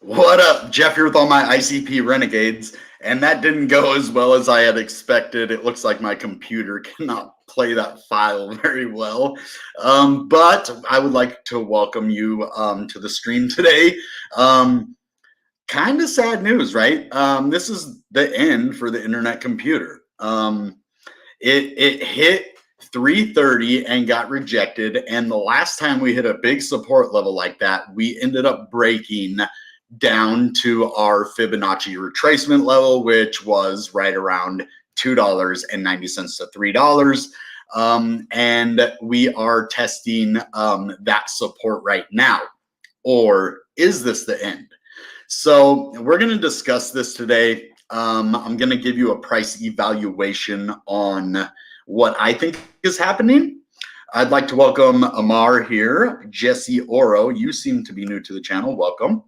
What up? Jeff here with all my ICP Renegades, and that didn't go as well as I had expected. It looks like my computer cannot play that file very well. But I would like to welcome you to the stream today. Kind of sad news, right? This is the end for the internet computer. It hit 330 and got rejected, and the last time we hit a big support level like that, we ended up breaking down to our Fibonacci retracement level, which was right around $2.90 to $3. And we are testing that support right now. Or is this the end? So we're going to discuss this today. I'm going to give you a price evaluation on what I think is happening. I'd like to welcome Amar here. Jesse Oro, you seem to be new to the channel. Welcome.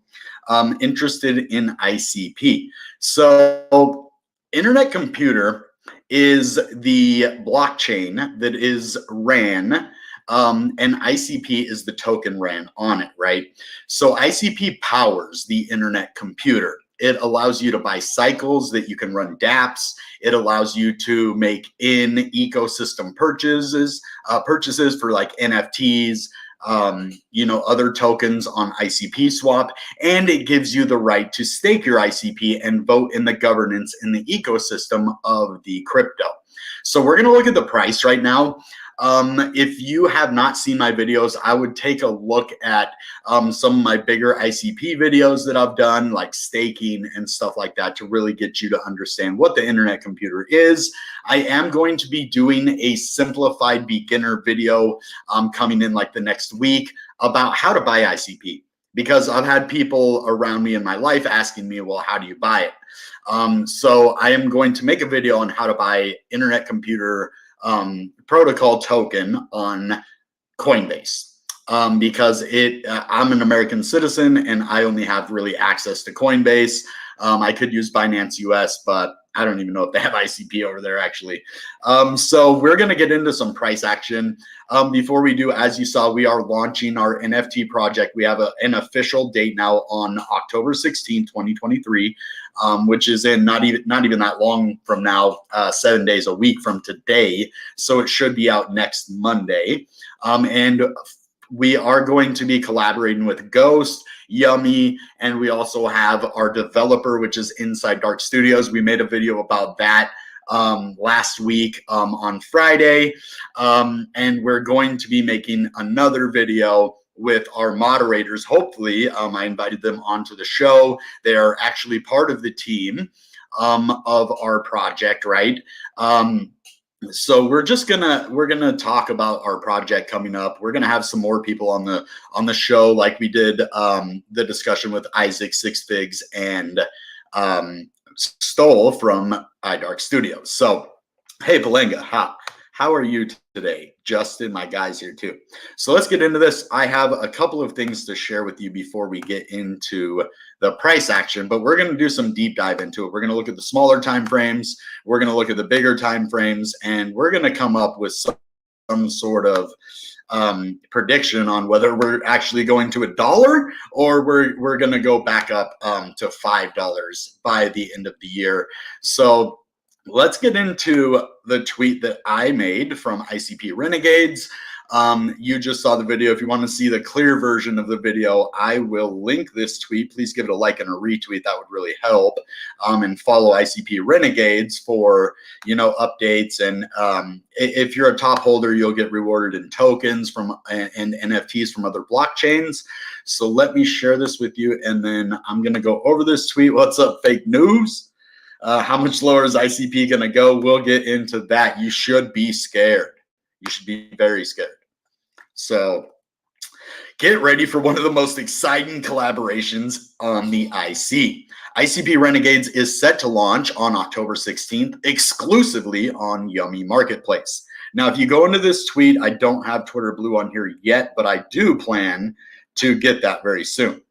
Interested in ICP. So internet computer is the blockchain that is ran, and ICP is the token ran on it, right? So ICP powers the internet computer. It allows you to buy cycles that you can run dApps. It allows you to make in-ecosystem purchases for like NFTs, other tokens on ICP Swap, and it gives you the right to stake your ICP and vote in the governance in the ecosystem of the crypto. So we're going to look at the price right now. If you have not seen my videos, I would take a look at some of my bigger ICP videos that I've done, like staking and stuff like that, to really get you to understand what the internet computer is. I am going to be doing a simplified beginner video coming in like the next week about how to buy ICP, because I've had people around me in my life asking me, well, how do you buy it? So I am going to make a video on how to buy internet computer protocol token on Coinbase, because I'm an American citizen and I only have really access to Coinbase. I could use Binance US, but I don't even know if they have ICP over there actually. So we're going to get into some price action. Before we do, as you saw, we are launching our NFT project. We have an official date now on October 16, 2023, which is in not even that long from now, 7 days a week from today. So it should be out next Monday. And we are going to be collaborating with Ghost, Yummy, and we also have our developer, which is Inside Dark Studios. We made a video about that last week on Friday, and we're going to be making another video with our moderators. Hopefully, I invited them onto the show. They are actually part of the team of our project, right? So we're gonna talk about our project coming up. We're gonna have some more people on the show, like we did the discussion with Isaac Six Figs and Stoll from iDark Studios. So hey, Belenga, how are you today? Justin, my guy's here too. So let's get into this. I have a couple of things to share with you before we get into the price action, but we're going to do some deep dive into it. We're going to look at the smaller time frames. We're going to look at the bigger time frames, and we're going to come up with some sort of prediction on whether we're actually going to $1 or we're going to go back up to $5 by the end of the year. So let's get into the tweet that I made from ICP Renegades. You just saw the video. If you want to see the clear version of the video, I will link this tweet. Please give it a like and a retweet. That would really help. And follow ICP Renegades for, updates. And if you're a top holder, you'll get rewarded in tokens and NFTs from other blockchains. So let me share this with you, and then I'm going to go over this tweet. What's up, fake news? How much lower is ICP going to go? We'll get into that. You should be scared. You should be very scared. So get ready for one of the most exciting collaborations on the IC. ICP Renegades is set to launch on October 16th exclusively on Yummy Marketplace. Now, if you go into this tweet, I don't have Twitter Blue on here yet, but I do plan to get that very soon.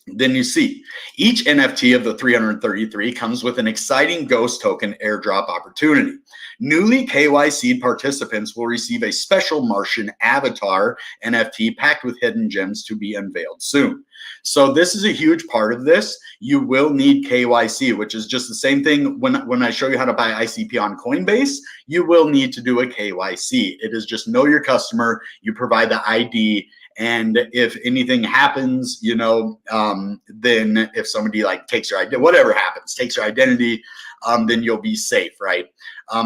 Then you see each NFT of the 333 comes with an exciting ghost token airdrop opportunity. Newly KYC'd participants will receive a special Martian avatar NFT packed with hidden gems to be unveiled soon. So this is a huge part of this. You will need KYC, which is just the same thing when I show you how to buy ICP on Coinbase, you will need to do a KYC. It is just know your customer, you provide the ID, and if anything happens, you know, then if somebody like takes your identity, whatever happens, takes your identity, then you'll be safe, right?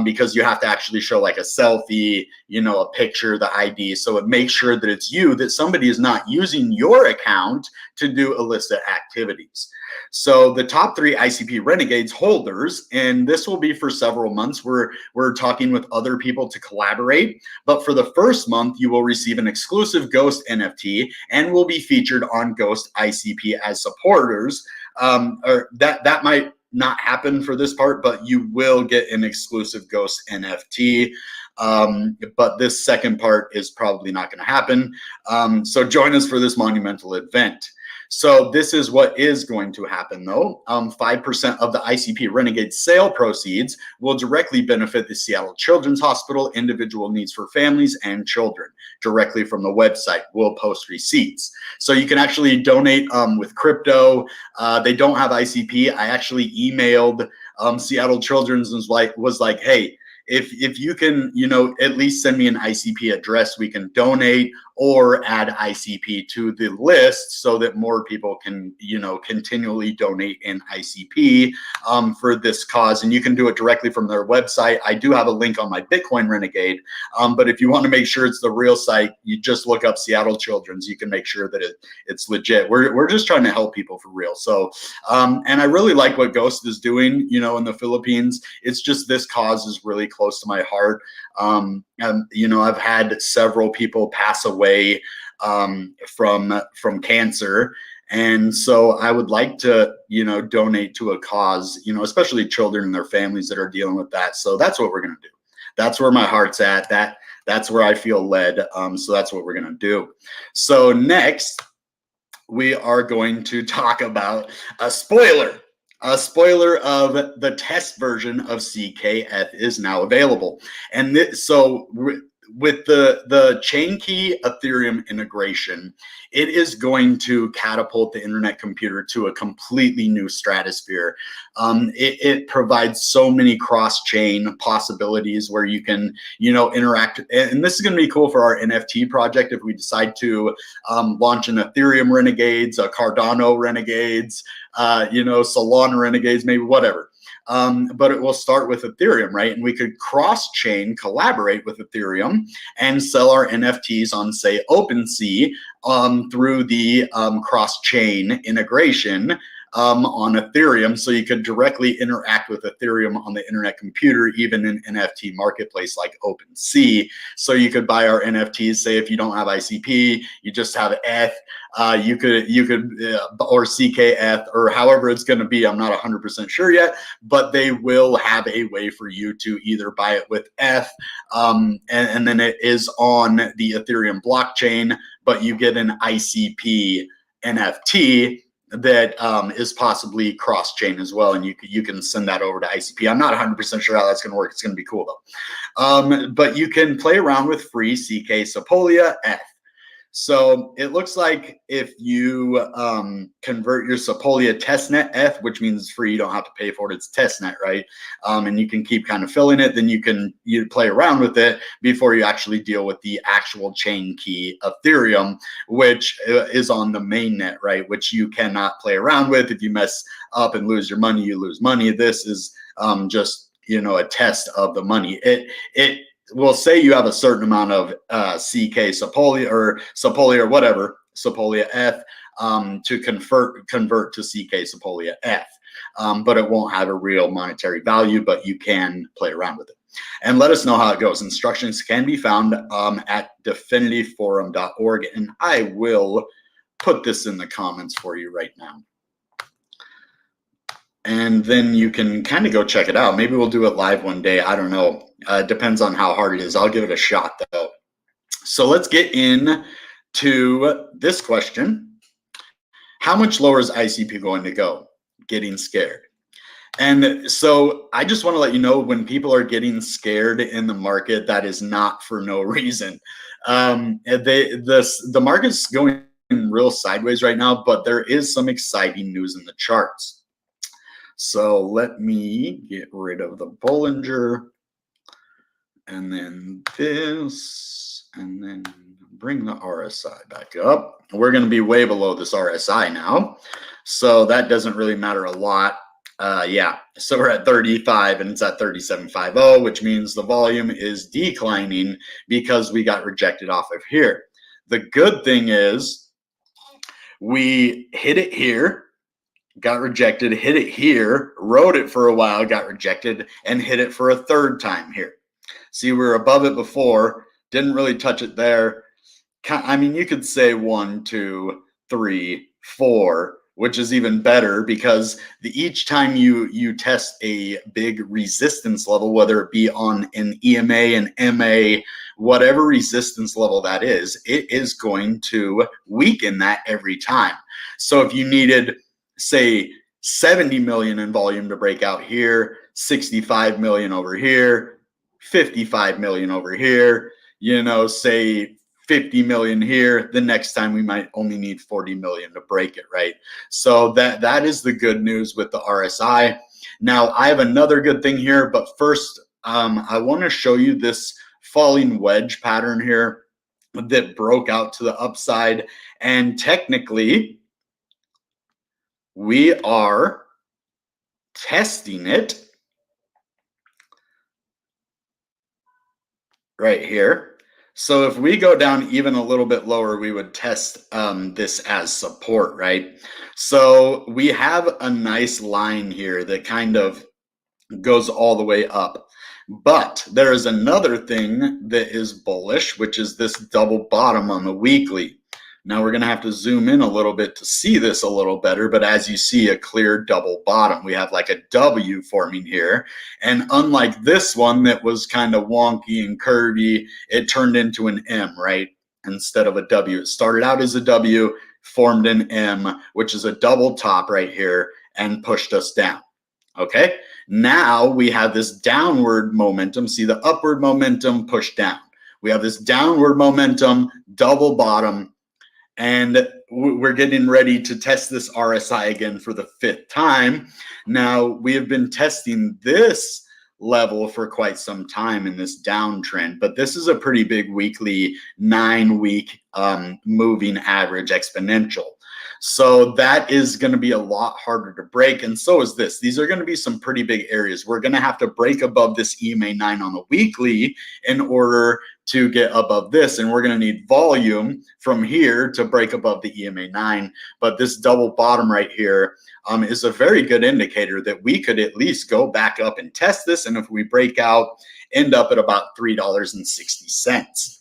Because you have to actually show like a selfie, you know, a picture, the ID. So it makes sure that it's you, that somebody is not using your account to do illicit activities. So the top 3 ICP Renegades holders, and this will be for several months. We're talking with other people to collaborate. But for the first month, you will receive an exclusive Ghost NFT and will be featured on Ghost ICP as supporters. Or that might not happen for this part, but you will get an exclusive Ghost NFT. But this second part is probably not going to happen. So join us for this monumental event. So this is what is going to happen though. 5% of the ICP Renegade sale proceeds will directly benefit the Seattle Children's Hospital Individual Needs for Families and Children directly from the website. We'll post receipts. So you can actually donate with crypto. They don't have ICP. I actually emailed Seattle Children's and was like, hey, if you can, you know, at least send me an ICP address, we can donate or add ICP to the list so that more people can, you know, continually donate in ICP for this cause. And you can do it directly from their website. I do have a link on my Bitcoin Renegade, but if you want to make sure it's the real site, you just look up Seattle Children's. You can make sure that it's legit. We're just trying to help people for real. So, and I really like what Ghost is doing, you know, in the Philippines. It's just this cause is really close to my heart. You know, I've had several people pass away from cancer, and so I would like to, you know, donate to a cause, you know, especially children and their families that are dealing with that. So that's what we're gonna do. That's where my heart's at. That's where I feel led. So that's what we're gonna do. So next, we are going to talk about a spoiler. A spoiler of the test version of CKETH is now available. And so with the chain key Ethereum integration, it is going to catapult the internet computer to a completely new stratosphere. It provides so many cross-chain possibilities where you can, you know, interact. And this is going to be cool for our NFT project if we decide to launch an Ethereum Renegades, a Cardano Renegades, you know, Solana Renegades, maybe whatever. But it will start with Ethereum, right? And we could cross-chain collaborate with Ethereum and sell our NFTs on, say, OpenSea through the cross-chain integration on Ethereum. So you could directly interact with Ethereum on the internet computer, even in NFT marketplace like OpenSea. So you could buy our NFTs, say if you don't have ICP, you just have ETH, you could or CKETH or however it's going to be. I'm not 100% sure yet, but they will have a way for you to either buy it with ETH, and then it is on the Ethereum blockchain, but you get an ICP NFT that is possibly cross-chain as well, and you can send that over to ICP. I'm not 100% sure how that's going to work. It's going to be cool though. But you can play around with free CK Sepolia ETH. So it looks like if you convert your Sepolia testnet ETH, which means it's free, you don't have to pay for it, it's testnet, right? And you can keep kind of filling it, then you play around with it before you actually deal with the actual chain key Ethereum, which is on the mainnet, right? Which you cannot play around with. If you mess up and lose your money, you lose money. This is just, you know, a test of the money. It will say you have a certain amount of CK Sepolia or whatever, Sepolia ETH, to convert to CK Sepolia ETH. But it won't have a real monetary value, but you can play around with it. And let us know how it goes. Instructions can be found at definitiveforum.org, and I will put this in the comments for you right now. And then you can kind of go check it out. Maybe we'll do it live one day. I don't know. It depends on how hard it is. I'll give it a shot though. So let's get into this question. how much lower is ICP going to go? Getting scared. And so I just want to let you know, when people are getting scared in the market, that is not for no reason. The market's going real sideways right now, but there is some exciting news in the charts. So let me get rid of the Bollinger, and then this, and then bring the RSI back up. We're going to be way below this RSI now, so that doesn't really matter a lot. Yeah, so we're at 35 and it's at 37.50, which means the volume is declining because we got rejected off of here. The good thing is we hit it here, got rejected, hit it here, rode it for a while, got rejected, and hit it for a third time here. See, we were above it before, didn't really touch it there. I mean, you could say 1, 2, 3, 4, which is even better, because each time you test a big resistance level, whether it be on an EMA, an MA, whatever resistance level that is, it is going to weaken that every time. So if you needed, say, 70 million in volume to break out here, 65 million over here, 55 million over here, you know, say 50 million here, the next time we might only need 40 million to break it, right? So that is the good news with the RSI. Now, I have another good thing here, but first, I want to show you this falling wedge pattern here that broke out to the upside. And technically, we are testing it right here. So if we go down even a little bit lower, we would test this as support, right? So we have a nice line here that kind of goes all the way up. But there is another thing that is bullish, which is this double bottom on the weekly. Now we're going to have to zoom in a little bit to see this a little better, but as you see, a clear double bottom. We have like a W forming here, and unlike this one that was kind of wonky and curvy, it turned into an M, right? Instead of a W. It started out as a W, formed an M, which is a double top right here, and pushed us down. Okay, now we have this downward momentum. See the upward momentum push down. We have this downward momentum, double bottom, and we're getting ready to test this RSI again for the 5th time. Now, we have been testing this level for quite some time in this downtrend, but this is a pretty big weekly 9-week moving average exponential. So that is going to be a lot harder to break, and so is this. These are going to be some pretty big areas. We're going to have to break above this EMA 9 on the weekly in order to get above this, and we're going to need volume from here to break above the EMA 9. But this double bottom right here is a very good indicator that we could at least go back up and test this, and if we break out, end up at about $3.60.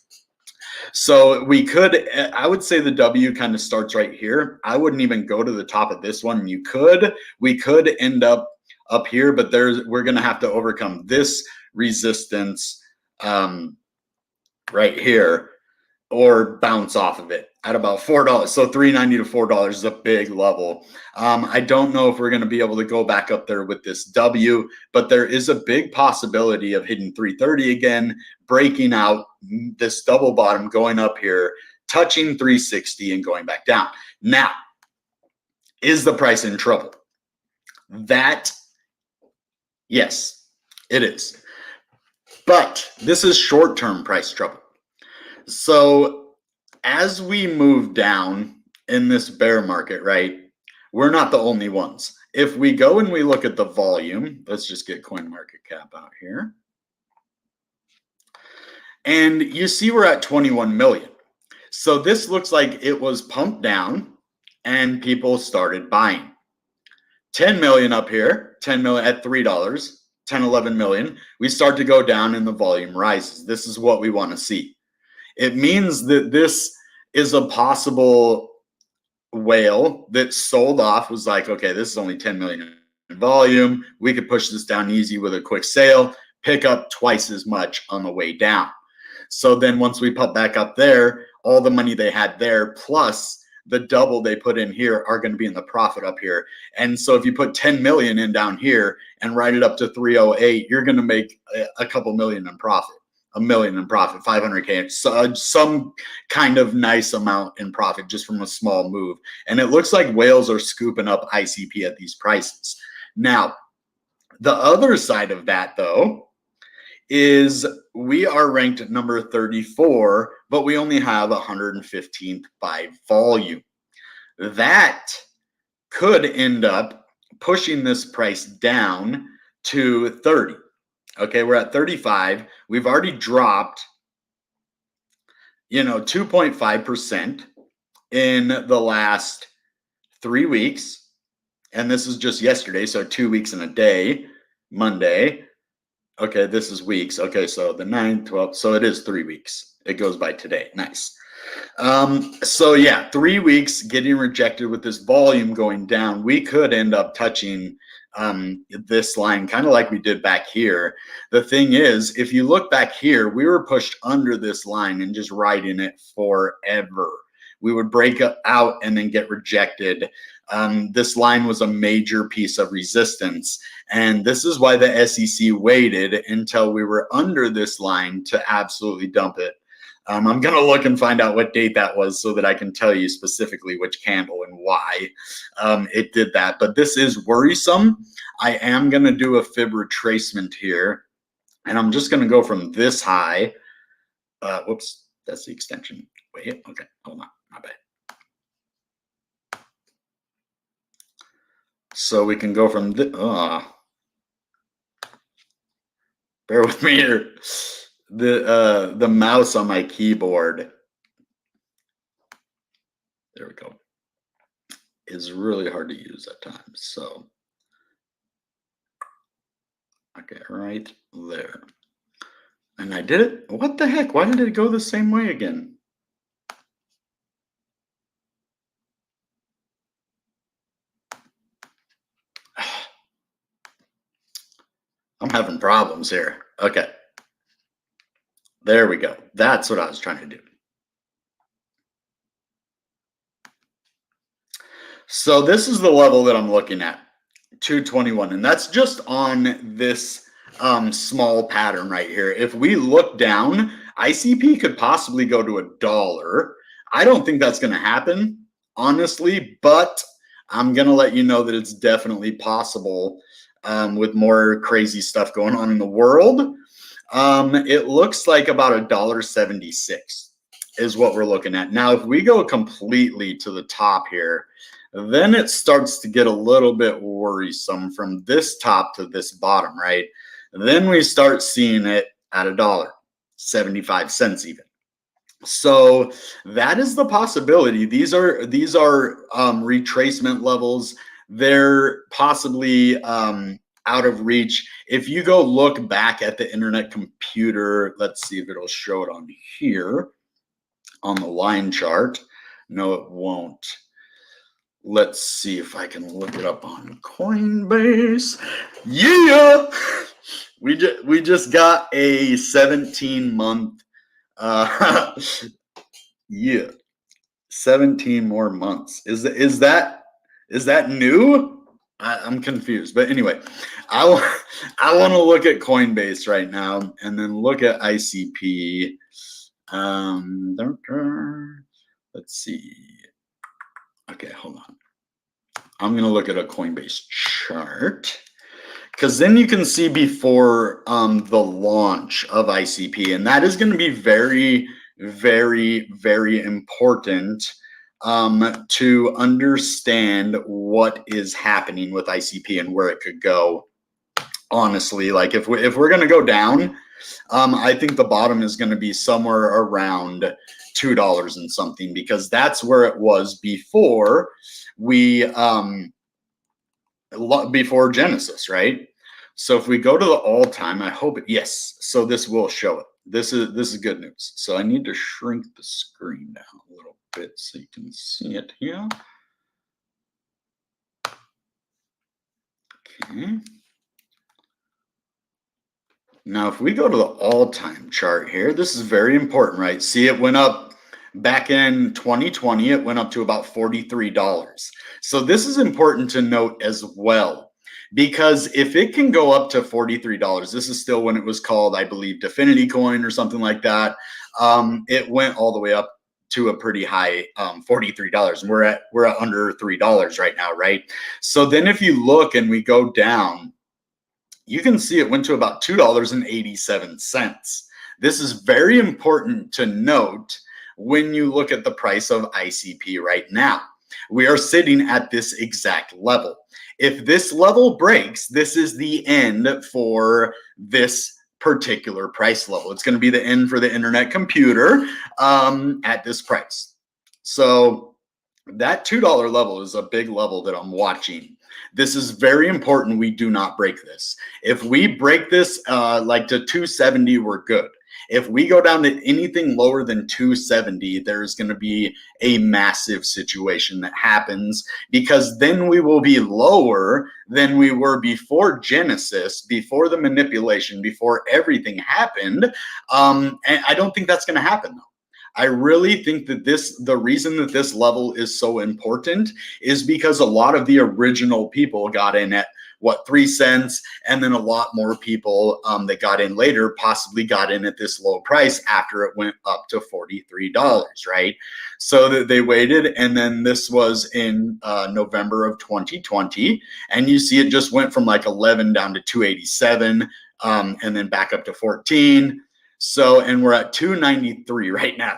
So we could, I would say the W kind of starts right here. I wouldn't even go to the top of this one. We could end up here, but we're going to have to overcome this resistance right here, or bounce off of it at about $4. So $3.90 to $4 is a big level. I don't know if we're going to be able to go back up there with this W, but there is a big possibility of hitting 330 again, breaking out this double bottom, going up here, touching 360 and going back down. Now, is the price in trouble? Yes, it is. But this is short-term price trouble. So as we move down in this bear market, right, we're not the only ones. If we go and we look at the volume, let's just get CoinMarketCap out here. And you see we're at 21 million. So this looks like it was pumped down and people started buying. 10 million up here, 10 million at $3, 10, 11 million. We start to go down and the volume rises. This is what we want to see. It means that this is a possible whale that sold off, was like, okay, this is only 10 million in volume. We could push this down easy with a quick sale, pick up twice as much on the way down. So then once we pop back up there, all the money they had there, plus the double they put in here are going to be in the profit up here. And so if you put 10 million in down here and write it up to 308, you're going to make a couple million in profit, a million in profit, 500K, so some kind of nice amount in profit just from a small move. And it looks like whales are scooping up ICP at these prices. Now, the other side of that, though, is we are ranked at number 34, but we only have 115th by volume. That could end up pushing this price down to 30. Okay, we're at 35. We've already dropped, 2.5% in the last 3 weeks. And this is just yesterday, so 2 weeks and a day, Monday. Okay, this is weeks. Okay, so the 9th, 12th, so it is 3 weeks. It goes by today. Nice. So yeah, 3 weeks getting rejected with this volume going down. We could end up touching this line kind of like we did back here. The thing is, if you look back here, we were pushed under this line and just riding it forever. We would break out and then get rejected. This line was a major piece of resistance. And this is why the SEC waited until we were under this line to absolutely dump it. I'm going to look and find out what date that was so that I can tell you specifically which candle and why it did that. But this is worrisome. I am going to do a fib retracement here. And I'm just going to go from this high. Whoops, that's the extension. Wait, okay, hold on, my bad. So we can go from bear with me here. The mouse on my keyboard, there we go, is really hard to use at times. So okay, right there. And I did it. What the heck? Why did it go the same way again? I'm having problems here. Okay. There we go. That's what I was trying to do. So this is the level that I'm looking at, 221. And that's just on this small pattern right here. If we look down, ICP could possibly go to $1. I don't think that's going to happen, honestly, but I'm going to let you know that it's definitely possible with more crazy stuff going on in the world. It looks like about $1.76 is what we're looking at. Now, if we go completely to the top here, then it starts to get a little bit worrisome from this top to this bottom, right? And then we start seeing it at $1.75 even. So that is the possibility. These are retracement levels. They're possibly out of reach. If you go look back at the Internet Computer, let's see if it'll show it on here on the line chart. No, it won't. Let's see if I can look it up on Coinbase. Yeah, we just got a 17-month. Yeah, 17 more months. Is that new? I'm confused, but anyway, I want to look at Coinbase right now and then look at ICP. Let's see. Okay, hold on. I'm going to look at a Coinbase chart because then you can see before the launch of ICP, and that is going to be very, very, very important to understand what is happening with ICP and where it could go. Honestly, like if we're going to go down, I think the bottom is going to be somewhere around $2 and something, because that's where it was before we before Genesis, right? So if we go to the all-time, I hope yes. So this will show it. This is good news. So I need to shrink the screen down a little bit so you can see it here. Okay. Now, if we go to the all-time chart here, this is very important, right? See, it went up Back in 2020, it went up to about $43. So this is important to note as well, because if it can go up to $43, this is still when it was called, I believe, Infinity Coin or something like that. It went all the way up to a pretty high $43, and we're at under $3 right now, right? So then if you look and we go down, you can see it went to about $2.87. This is very important to note when you look at the price of ICP right now. We are sitting at this exact level. If this level breaks, this is the end for this particular price level. It's going to be the end for the internet computer at this price. So that $2 level is a big level that I'm watching. This is very important. We do not break this. If we break this like to 270, we're good. If we go down to anything lower than 270, there's going to be a massive situation that happens, because then we will be lower than we were before Genesis, before the manipulation, before everything happened. And I don't think that's going to happen, though. I really think that the reason that this level is so important is because a lot of the original people got in at, what, 3 cents, and then a lot more people that got in later possibly got in at this low price after it went up to $43, right? So that they waited, and then this was in November of 2020, and you see it just went from like 11 down to 287, and then back up to 14. So, and we're at 293 right now.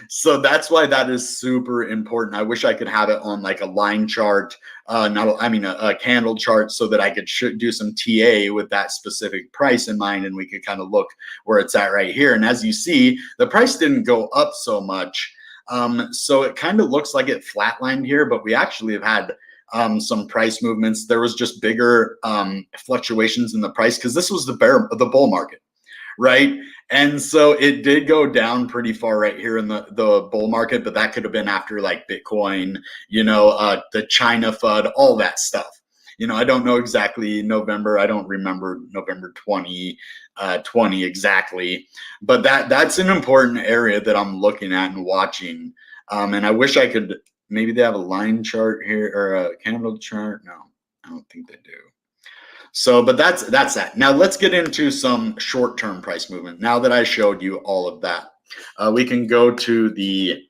So that's why that is super important. I wish I could have it on like a line chart, a candle chart, so that I could do some TA with that specific price in mind, and we could kind of look where it's at right here. And as you see, the price didn't go up so much. So it kind of looks like it flatlined here, but we actually have had some price movements. There was just bigger fluctuations in the price because this was the bull market, right? And so it did go down pretty far right here in the bull market, but that could have been after like Bitcoin, the China FUD, all that stuff. I don't know exactly November. I don't remember November 2020 exactly, but that's an important area that I'm looking at and watching. And I wish I could, maybe they have a line chart here or a candle chart. No, I don't think they do. So, but that's that. Now let's get into some short-term price movement. Now that I showed you all of that, we can go to the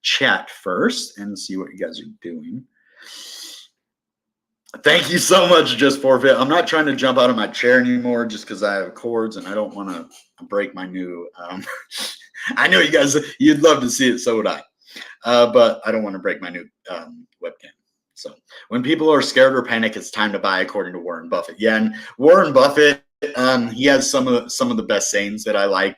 chat first and see what you guys are doing. Thank you so much, Just Forfeit. I'm not trying to jump out of my chair anymore just because I have cords and I don't want to break my new. I know you guys, you'd love to see it, so would I. But I don't want to break my new webcam. So when people are scared or panic, it's time to buy, according to Warren Buffett. Yeah, and Warren Buffett, he has some of the best sayings that I like.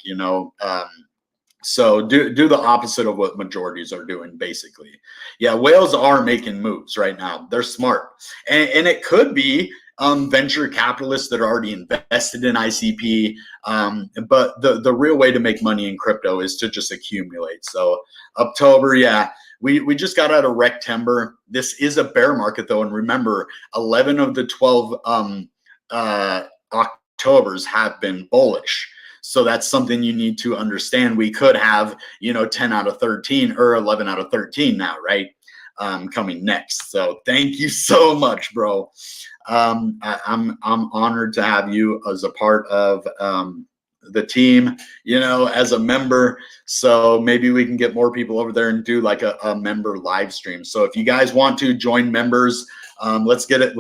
So do the opposite of what majorities are doing, basically. Yeah, whales are making moves right now. They're smart, and it could be venture capitalists that are already invested in ICP. But the real way to make money in crypto is to just accumulate. So October, yeah. We just got out of Rectember. This is a bear market, though, and remember, 11 of the 12 Octobers have been bullish. So that's something you need to understand. We could have, 10 out of 13 or 11 out of 13 now, right? Coming next. So thank you so much, bro. I'm honored to have you as a part of the team, as a member. So maybe we can get more people over there and do like a member live stream. So if you guys want to join members, let's get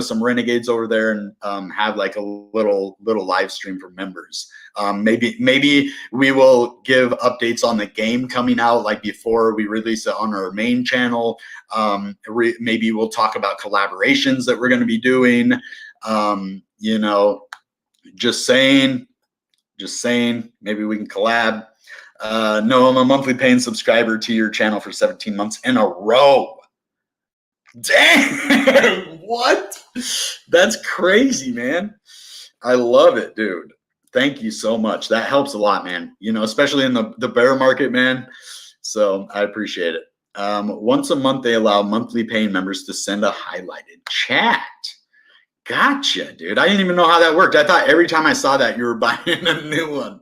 some renegades over there and have like a little live stream for members. Maybe we will give updates on the game coming out like before we release it on our main channel. Maybe we'll talk about collaborations that we're going to be doing. Just saying, maybe we can collab. No, I'm a monthly paying subscriber to your channel for 17 months in a row. Dang, what? That's crazy, man. I love it, dude. Thank you so much. That helps a lot, man. Especially in the bear market, man. So I appreciate it. Once a month, they allow monthly paying members to send a highlighted chat. Gotcha, dude. I didn't even know how that worked. I thought every time I saw that, you were buying a new one.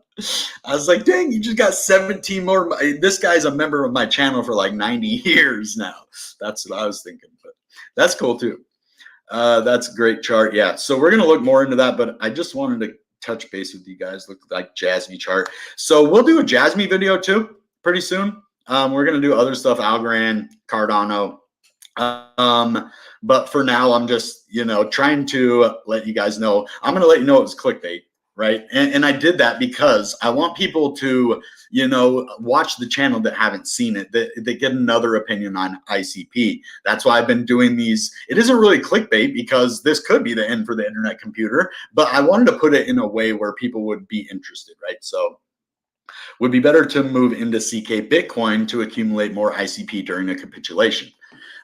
I was like, dang, you just got 17 more. This guy's a member of my channel for like 90 years now. That's what I was thinking, but that's cool too. That's a great chart. Yeah. So we're going to look more into that, but I just wanted to touch base with you guys. Look like Jasmine chart. So we'll do a Jasmine video too pretty soon. We're going to do other stuff, Algorand, Cardano. But for now, I'm just, trying to let you guys know. I'm going to let you know it was clickbait, right? And I did that because I want people to, watch the channel that haven't seen it, that get another opinion on ICP. That's why I've been doing these. It isn't really clickbait because this could be the end for the internet computer, but I wanted to put it in a way where people would be interested, right? So would be better to move into CK Bitcoin to accumulate more ICP during a capitulation.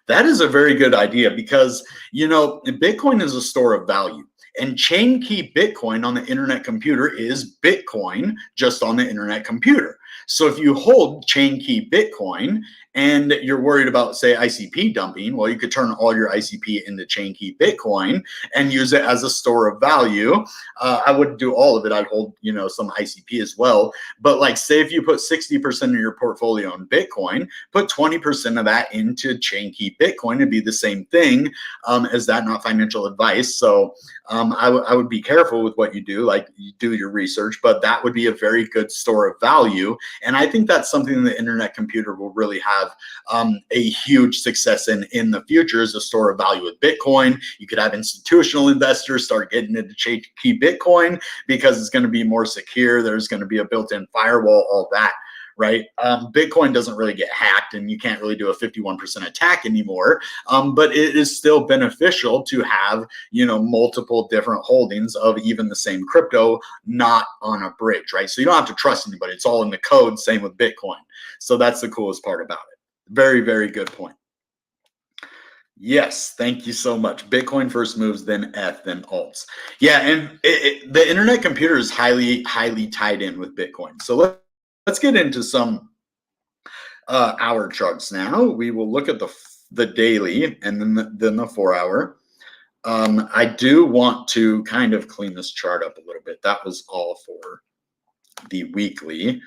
That is a very good idea because, Bitcoin is a store of value. And chain key Bitcoin on the internet computer is Bitcoin just on the internet computer. So if you hold chain key Bitcoin and you're worried about, say, ICP dumping, well, you could turn all your ICP into chain key Bitcoin and use it as a store of value. I wouldn't do all of it. I'd hold, some ICP as well. But like, say if you put 60% of your portfolio in Bitcoin, put 20% of that into chain key Bitcoin. It'd be the same thing as that, not financial advice. So I would be careful with what you do, like you do your research, but that would be a very good store of value. And I think that's something the internet computer will really have a huge success in the future, is a store of value with Bitcoin. You could have institutional investors start getting into chain key Bitcoin because it's going to be more secure. There's going to be a built-in firewall, all that. Right? Bitcoin doesn't really get hacked and you can't really do a 51% attack anymore. But it is still beneficial to have, multiple different holdings of even the same crypto, not on a bridge, right? So you don't have to trust anybody. It's all in the code. Same with Bitcoin. So that's the coolest part about it. Very, very good point. Yes, thank you so much. Bitcoin first moves, then ETH, then alts. Yeah, and the internet computer is highly, highly tied in with Bitcoin. So let's get into some hour charts now. We will look at the daily and then the 4 hour. I do want to kind of clean this chart up a little bit. That was all for the weekly.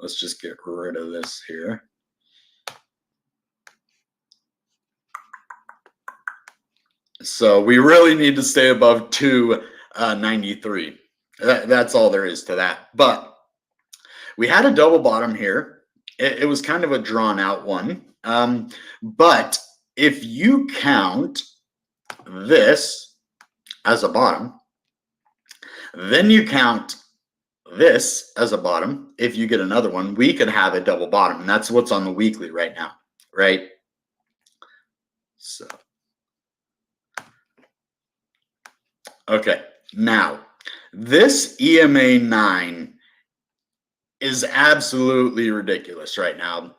Let's just get rid of this here. So we really need to stay above 293. That's all there is to that. But we had a double bottom here. It was kind of a drawn out one. But if you count this as a bottom, then you count this as a bottom. If you get another one, we could have a double bottom. And that's what's on the weekly right now, right? So, okay. Now, this EMA 9 is absolutely ridiculous right now.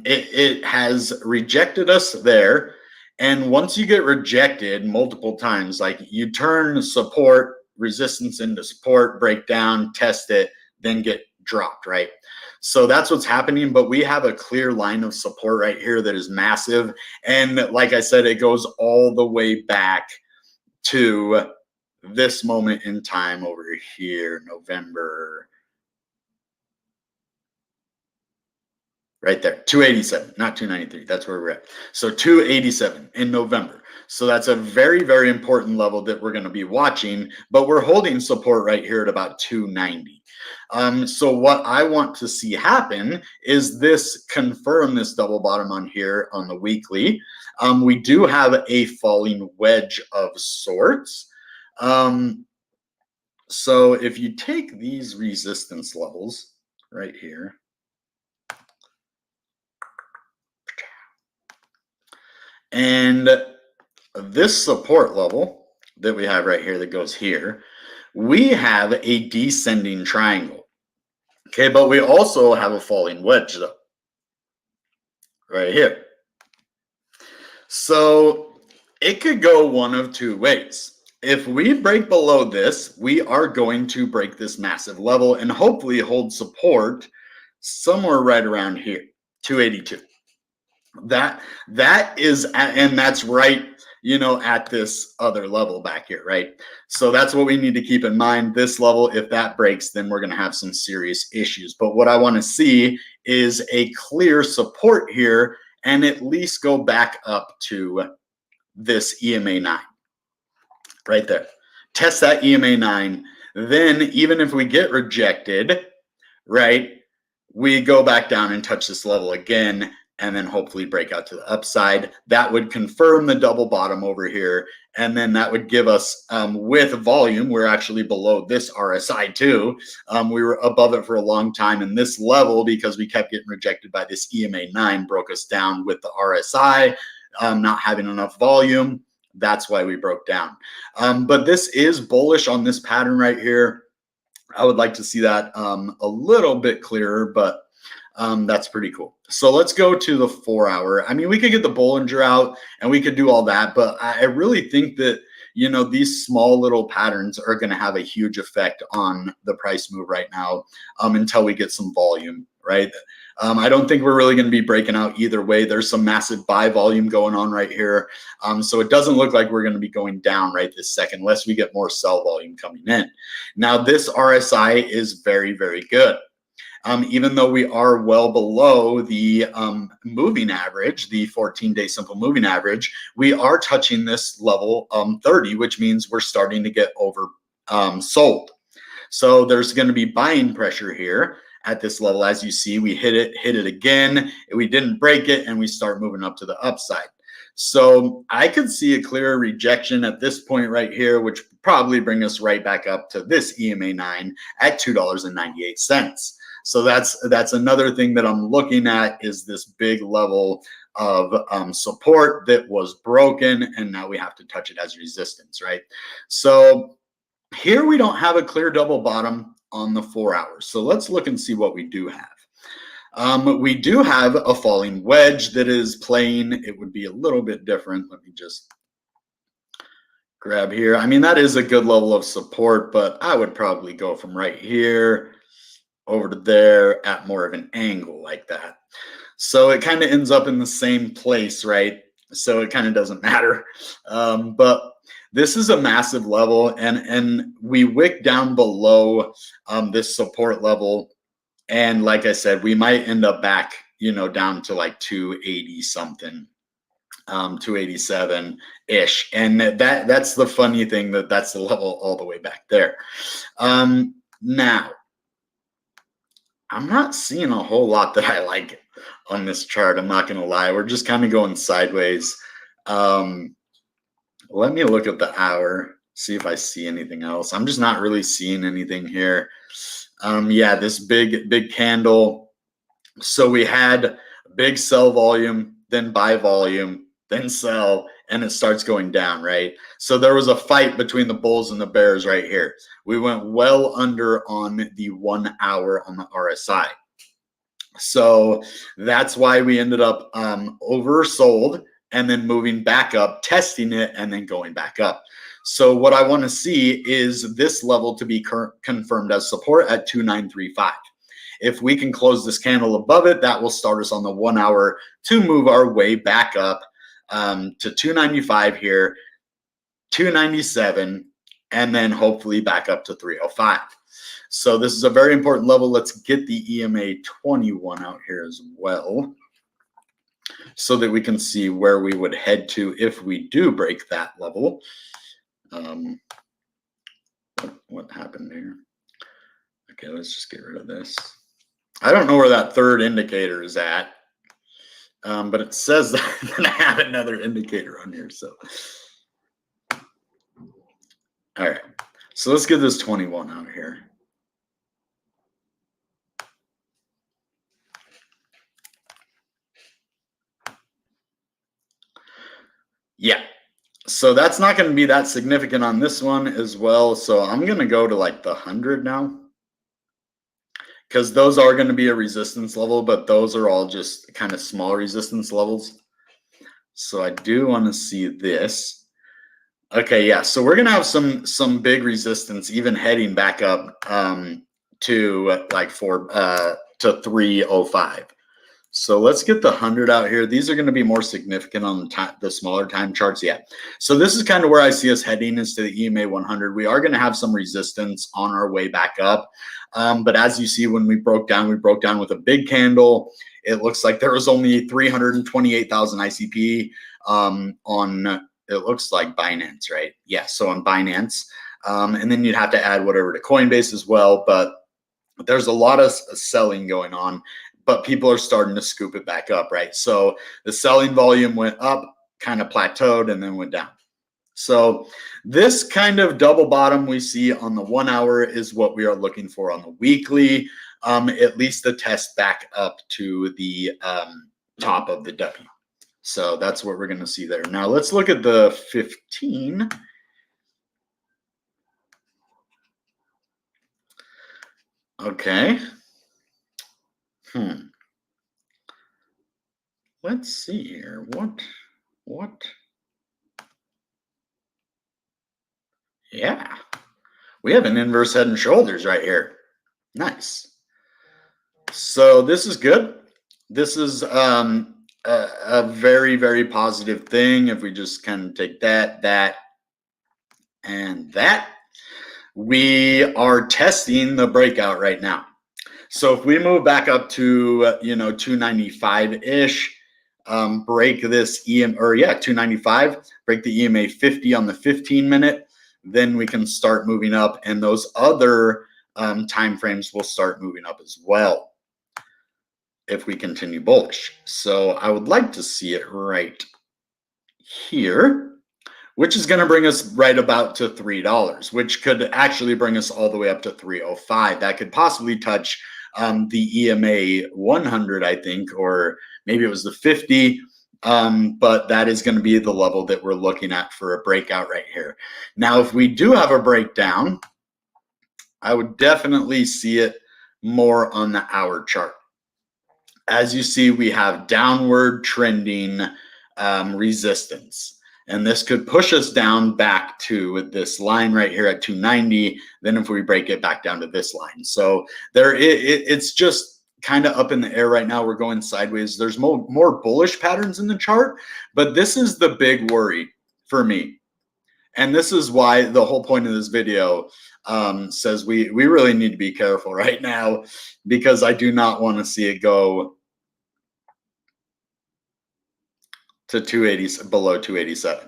It has rejected us there. And once you get rejected multiple times, like you turn support, resistance into support, break down, test it, then get dropped, right? So that's what's happening. But we have a clear line of support right here that is massive. And like I said, it goes all the way back to this moment in time over here, November. Right there, 287, not 293. That's where we're at. So 287 in November. So that's a very, very important level that we're going to be watching, but we're holding support right here at about 290. So what I want to see happen is this confirm this double bottom on here on the weekly. We do have a falling wedge of sorts. So if you take these resistance levels right here, and this support level that we have right here that goes here, we have a descending triangle. Okay, but we also have a falling wedge though, right here. So it could go one of two ways. If we break below this, we are going to break this massive level and hopefully hold support somewhere right around here, 282. That is, and that's right at this other level back here, right? So that's what we need to keep in mind. This level, if that breaks, then we're going to have some serious issues. But what I want to see is a clear support here and at least go back up to this EMA 9 right there. Test that EMA 9. Then even if we get rejected, right, we go back down and touch this level again, and then hopefully break out to the upside. That would confirm the double bottom over here. And then that would give us, with volume, we're actually below this RSI too. We were above it for a long time. And this level, because we kept getting rejected by this EMA 9, broke us down with the RSI, not having enough volume. That's why we broke down. But this is bullish on this pattern right here. I would like to see that a little bit clearer, but that's pretty cool. So let's go to the 4 hour. I mean, we could get the Bollinger out and we could do all that, but I really think that, these small little patterns are going to have a huge effect on the price move right now until we get some volume, right? I don't think we're really going to be breaking out either way. There's some massive buy volume going on right here. So it doesn't look like we're going to be going down right this second unless we get more sell volume coming in. Now, this RSI is very, very good. Even though we are well below the moving average, the 14-day simple moving average, we are touching this level 30, which means we're starting to get over sold. So there's going to be buying pressure here at this level. As you see, we hit it again. We didn't break it, and we start moving up to the upside. So I could see a clear rejection at this point right here, which probably bring us right back up to this EMA 9 at $2.98. So that's another thing that I'm looking at, is this big level of support that was broken, and now we have to touch it as resistance, right? So here we don't have a clear double bottom on the 4 hours. So let's look and see what we do have. We do have a falling wedge that is playing. It would be a little bit different. Let me just grab here. I mean, that is a good level of support, but I would probably go from right here over to there at more of an angle like that. So it kind of ends up in the same place, right? So it kind of doesn't matter. But this is a massive level, and we wick down below this support level. And like I said, we might end up back, down to like 280 something, 287 ish. And that's the funny thing, that's the level all the way back there. Now, I'm not seeing a whole lot that I like on this chart. I'm not going to lie. We're just kind of going sideways. Let me look at the hour, see if I see anything else. I'm just not really seeing anything here. Yeah, this big candle. So we had big sell volume, then buy volume, then sell, and it starts going down, right? So there was a fight between the bulls and the bears right here. We went well under on the 1 hour on the RSI. So that's why we ended up oversold and then moving back up, testing it, and then going back up. So what I want to see is this level to be confirmed as support at 2935. If we can close this candle above it, that will start us on the 1 hour to move our way back up to 295 here, 297, and then hopefully back up to 305. So this is a very important level. Let's get the EMA 21 out here as well, so that we can see where we would head to if we do break that level. What happened here? Okay, let's just get rid of this. I don't know where that third indicator is at, but it says that I have another indicator on here. So, all right, so let's get this 21 out here. Yeah, so that's not going to be that significant on this one as well. So I'm going to go to like the 100 now, because those are going to be a resistance level, but those are all just kind of small resistance levels. So I do want to see this. Okay, yeah, so we're going to have some big resistance even heading back up to like to 305. So let's get the 100 out here. These are going to be more significant on the smaller time charts. Yeah. So this is kind of where I see us heading, is to the EMA 100. We are going to have some resistance on our way back up. But as you see, when we broke down with a big candle. It looks like there was only 328,000 ICP on, it looks like Binance, right? Yeah, so on Binance. And then you'd have to add whatever to Coinbase as well. But there's a lot of selling going on. But people are starting to scoop it back up, right? So the selling volume went up, kind of plateaued, and then went down. So this kind of double bottom we see on the 1 hour is what we are looking for on the weekly, at least the test back up to the top of the W. So that's what we're going to see there. Now let's look at the 15. Okay. Let's see here. What? Yeah. We have an inverse head and shoulders right here. Nice. So this is good. This is a very, very positive thing. If we just kind of take that, and that, we are testing the breakout right now. So if we move back up to 295-ish, break this 295, break the EMA 50 on the 15-minute, then we can start moving up, and those other time frames will start moving up as well if we continue bullish. So I would like to see it right here, which is going to bring us right about to $3, which could actually bring us all the way up to 305. That could possibly touch the EMA 100, I think, or maybe it was the 50. But that is going to be the level that we're looking at for a breakout right here. Now, if we do have a breakdown, I would definitely see it more on the hour chart. As you see, we have downward trending resistance. And this could push us down back to this line right here at 290. Then if we break it back down to this line. So it's just kind of up in the air right now. We're going sideways. There's more bullish patterns in the chart, but this is the big worry for me. And this is why the whole point of this video says we really need to be careful right now, because I do not want to see it go to 280, below 287,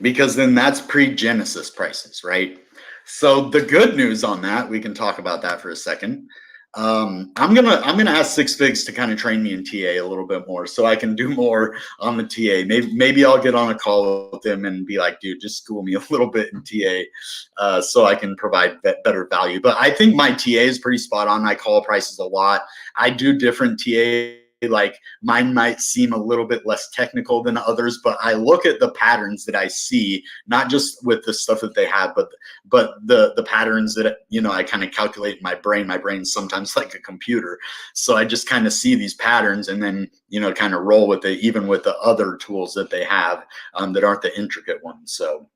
because then that's pre-Genesis prices, right? So the good news on that, we can talk about that for a second. I'm gonna ask Six Figs to kind of train me in TA a little bit more, so I can do more on the TA. Maybe I'll get on a call with him and be like, dude, just school me a little bit in TA, so I can provide better value. But I think my TA is pretty spot on. I call prices a lot. I do different TA. Like mine might seem a little bit less technical than others, but I look at the patterns that I see, not just with the stuff that they have, but the patterns that I kind of calculate in my brain. My brain's sometimes like a computer, so I just kind of see these patterns and then kind of roll with it, even with the other tools that they have that aren't the intricate ones. So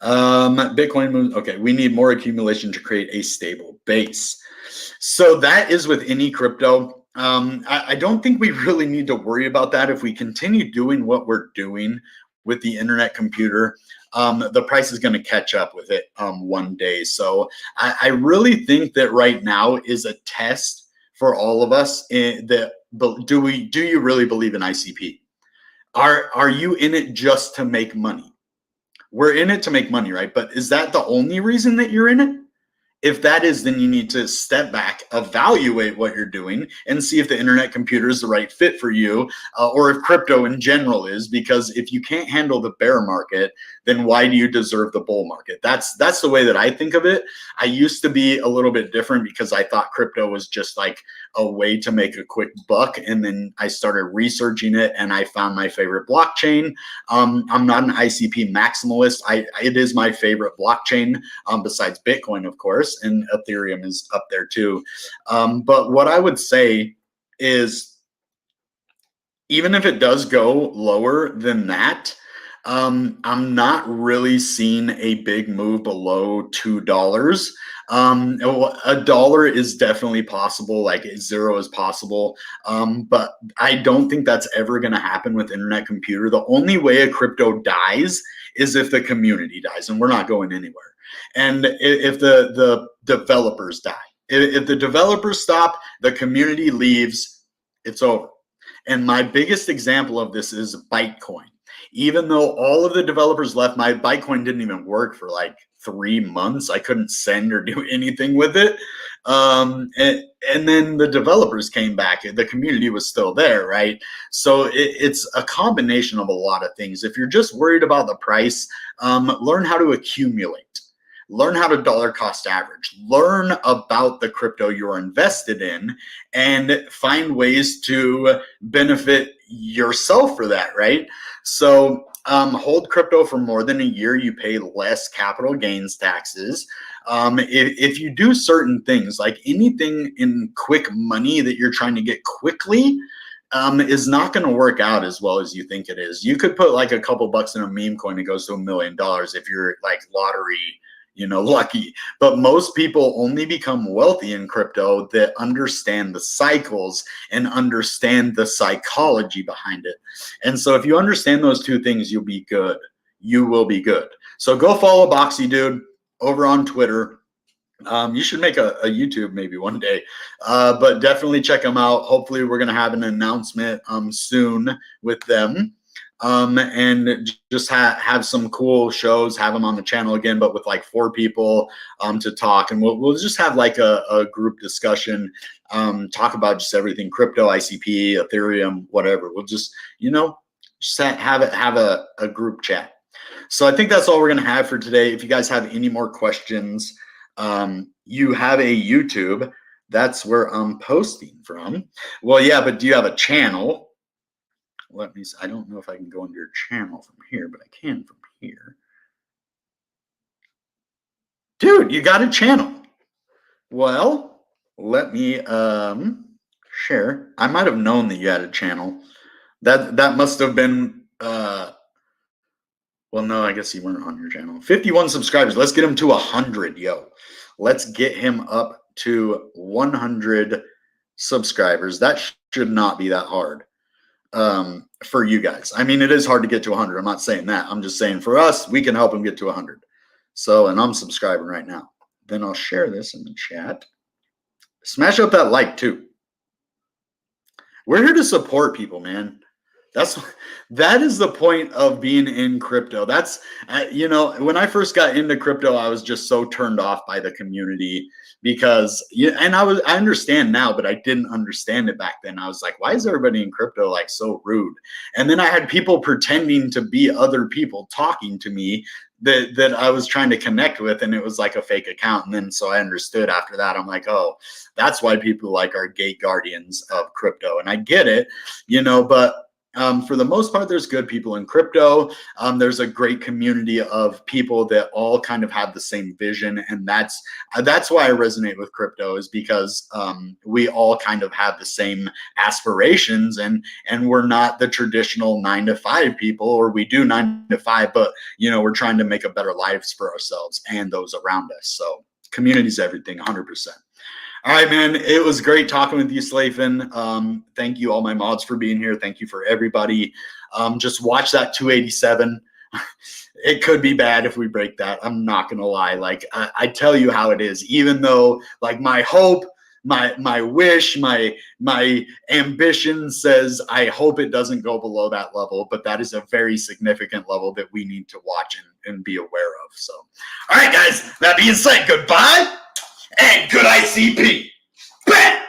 Bitcoin moves. Okay, we need more accumulation to create a stable base. So that is with any crypto. I don't think we really need to worry about that. If we continue doing what we're doing with the internet computer, the price is going to catch up with it one day. So I really think that right now is a test for all of us. Do you really believe in ICP? Are you in it just to make money? We're in it to make money, right? But is that the only reason that you're in it? If that is, then you need to step back, evaluate what you're doing, and see if the internet computer is the right fit for you, or if crypto in general is. Because if you can't handle the bear market, then why do you deserve the bull market? That's the way that I think of it. I used to be a little bit different, because I thought crypto was just like a way to make a quick buck, and then I started researching it, and I found my favorite blockchain. I'm not an ICP maximalist. It is my favorite blockchain, besides Bitcoin, of course. And Ethereum is up there too. But what I would say is, even if it does go lower than that, I'm not really seeing a big move below $2. A dollar is definitely possible, like 0 is possible. But I don't think that's ever going to happen with internet computer. The only way a crypto dies is if the community dies, and we're not going anywhere. And if the developers die, if the developers stop, the community leaves, it's over. And my biggest example of this is Bitcoin. Even though all of the developers left, my Bitcoin didn't even work for like 3 months. I couldn't send or do anything with it. And then the developers came back. The community was still there, right? So it's a combination of a lot of things. If you're just worried about the price, learn how to accumulate. Learn how to dollar cost average. Learn about the crypto you're invested in and find ways to benefit yourself for that, right? So hold crypto for more than a year, you pay less capital gains taxes. If you do certain things, like anything in quick money that you're trying to get quickly, is not going to work out as well as you think it is. You could put like a couple bucks in a meme coin, it goes to $1 million if you're like lottery, lucky. But most people only become wealthy in crypto that understand the cycles and understand the psychology behind it. And so if you understand those two things, you'll be good. You will be good. So go follow Boxy Dude over on Twitter. You should make a YouTube maybe one day, but definitely check them out. Hopefully we're going to have an announcement soon with them. And just have some cool shows, have them on the channel again, but with like 4 people to talk, and we'll just have like a group discussion, talk about just everything crypto, ICP, Ethereum, whatever. We'll just just have a group chat. So I think that's all we're gonna have for today. If you guys have any more questions, you have a YouTube. That's where I'm posting from. Well, yeah, but do you have a channel? Let me see. I don't know if I can go into your channel from here, but I can from here. Dude, you got a channel. Well, let me share. I might have known that you had a channel. That must have been well, no, I guess you weren't on your channel. 51 subscribers. Let's get him to 100, yo. Let's get him up to 100 subscribers. That should not be that hard. For you guys. I mean, it is hard to get to 100. I'm not saying that. I'm just saying for us, we can help him get to 100. So, and I'm subscribing right now. Then I'll share this in the chat. Smash up that like too. We're here to support people, man. That is the point of being in crypto. That's when I first got into crypto, I was just so turned off by the community because and I understand now, but I didn't understand it back then. I was like, why is everybody in crypto like so rude? And then I had people pretending to be other people talking to me that I was trying to connect with, and it was like a fake account. And then so I understood after that. I'm like, oh, that's why people like are gate guardians of crypto. And I get it, but for the most part, there's good people in crypto. There's a great community of people that all kind of have the same vision, and that's why I resonate with crypto, is because we all kind of have the same aspirations, and we're not the traditional 9-to-5 people, or we do 9-to-5, but we're trying to make a better lives for ourselves and those around us. So community's everything, 100%. All right, man. It was great talking with you, Slayfin. Thank you, all my mods, for being here. Thank you for everybody. Just watch that 287. It could be bad if we break that. I'm not gonna lie. Like I tell you how it is. Even though, like, my hope, my wish, my ambition says I hope it doesn't go below that level, but that is a very significant level that we need to watch and be aware of. So, all right, guys. That being said, goodbye. And good ICP. Bam!